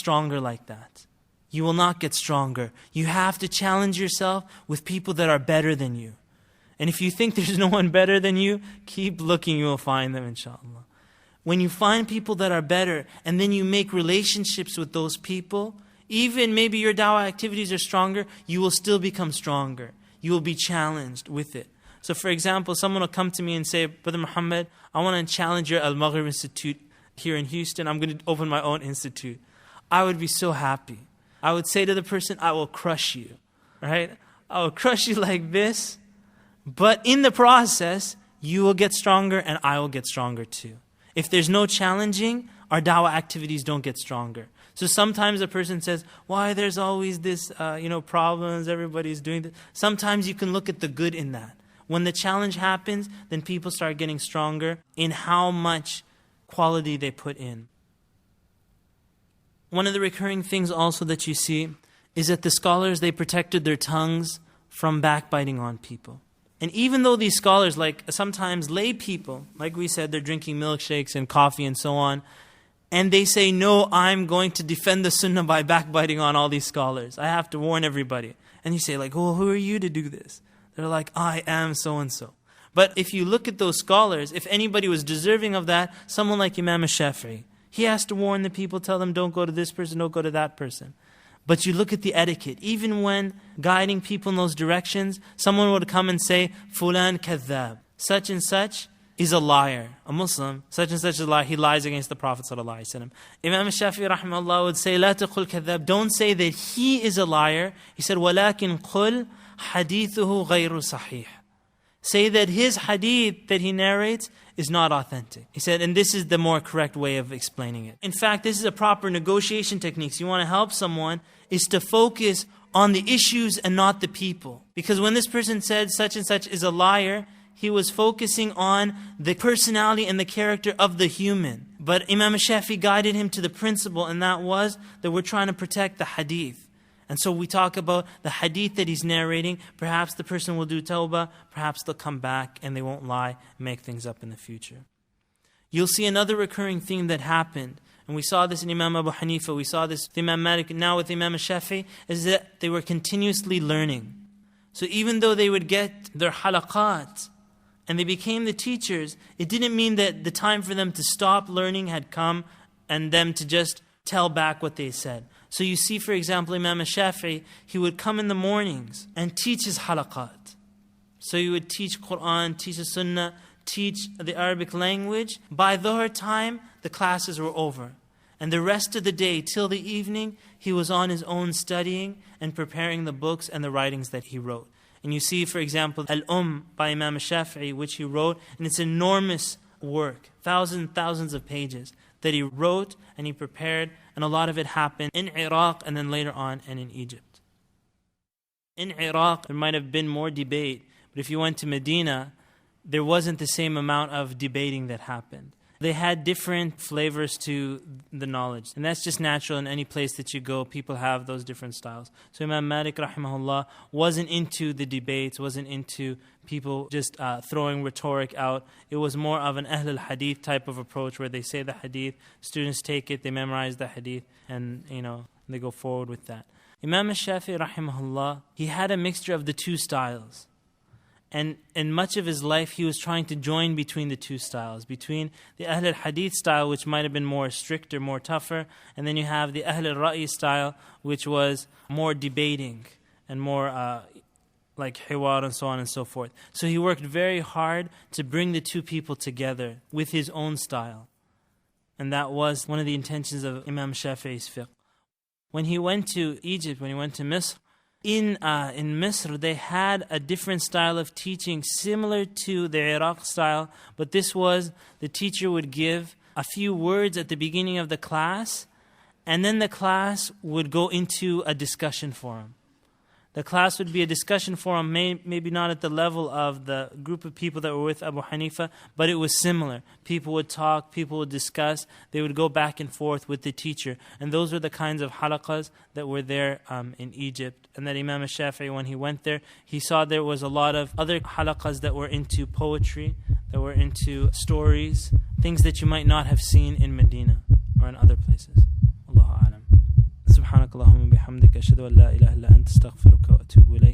stronger like that. You will not get stronger. You have to challenge yourself with people that are better than you. And if you think there's no one better than you, keep looking, you will find them, inshallah. When you find people that are better, and then you make relationships with those people, even maybe your dawah activities are stronger, you will still become stronger. You will be challenged with it. So for example, someone will come to me and say, Brother Muhammad, I want to challenge your Al-Maghrib Institute here in Houston. I'm going to open my own institute. I would be so happy. I would say to the person, I will crush you. Right? I will crush you like this. But in the process, you will get stronger and I will get stronger too. If there's no challenging, our dawah activities don't get stronger. So sometimes a person says, why there's always this, problems, everybody's doing this. Sometimes you can look at the good in that. When the challenge happens, then people start getting stronger in how much quality they put in. One of the recurring things also that you see is that the scholars, they protected their tongues from backbiting on people. And even though these scholars, like sometimes lay people, like we said, they're drinking milkshakes and coffee and so on, and they say, no, I'm going to defend the sunnah by backbiting on all these scholars. I have to warn everybody. And you say like, oh, who are you to do this? They're like, I am so-and-so. But if you look at those scholars, if anybody was deserving of that, someone like Imam Ash-Shafi'i, he has to warn the people, tell them, don't go to this person, don't go to that person. But you look at the etiquette. Even when guiding people in those directions, someone would come and say, Fulan kadhab, such and such is a liar. A Muslim, such and such is a liar. He lies against the Prophet ﷺ. Imam Ash-Shafi'i rahimahullah would say, La taqul kadhab, don't say that he is a liar. He said, Walakin qul hadithuhu ghayru sahih. Say that his hadith that he narrates is not authentic. He said, and this is the more correct way of explaining it. In fact, this is a proper negotiation technique. So you want to help someone is to focus on the issues and not the people. Because when this person said such and such is a liar, he was focusing on the personality and the character of the human. But Imam Shafi'i guided him to the principle, and that was that we're trying to protect the hadith. And so we talk about the hadith that he's narrating. Perhaps the person will do tawbah, perhaps they'll come back and they won't lie and make things up in the future. You'll see another recurring theme that happened, and we saw this in Imam Abu Hanifa, we saw this with Imam Malik, and now with Imam Shafi'i, is that they were continuously learning. So even though they would get their halaqat, and they became the teachers, it didn't mean that the time for them to stop learning had come and them to just tell back what they said. So you see, for example, Imam Shafi'i, he would come in the mornings and teach his halaqat. So he would teach Quran, teach the Sunnah, teach the Arabic language. By Dhuhr time, the classes were over. And the rest of the day, till the evening, he was on his own studying and preparing the books and the writings that he wrote. And you see, for example, by Imam Shafi'i, which he wrote, and it's an enormous work, thousands of pages that he wrote and he prepared, and a lot of it happened in Iraq and then later on and in Egypt. In Iraq, there might have been more debate, but if you went to Medina, there wasn't the same amount of debating that happened. They had different flavors to the knowledge. And that's just natural in any place that you go. People have those different styles. So Imam Malik, rahimahullah, wasn't into the debates, wasn't into people just throwing rhetoric out. It was more of an Ahl al-Hadith type of approach where they say the Hadith, students take it, they memorize the Hadith, and they go forward with that. Imam Shafi'i, rahimahullah, he had a mixture of the two styles. And in much of his life, he was trying to join between the two styles, between the Ahl al-Hadith style, which might have been more stricter, more tougher, and then you have the Ahl al-Ra'i style, which was more debating and more like hiwar and so on and so forth. So he worked very hard to bring the two people together with his own style. And that was one of the intentions of Imam Shafi'i's fiqh. When he went to Egypt, when he went to Misr, in Misr, they had a different style of teaching similar to the Iraq style, but this was the teacher would give a few words at the beginning of the class, and then the class would go into a discussion forum. The class would be a discussion forum, maybe not at the level of the group of people that were with Abu Hanifa, but it was similar. People would talk, people would discuss, they would go back and forth with the teacher. And those were the kinds of halaqas that were there in Egypt. And that Imam Shafi'i, when he went there, he saw there was a lot of other halaqas that were into poetry, that were into stories, things that you might not have seen in Medina or in other places. Allahu A'lam. subhanakallahumma bihamdika ashhadu an la ilaha illa anta astaghfiruka wa atubu ilayk.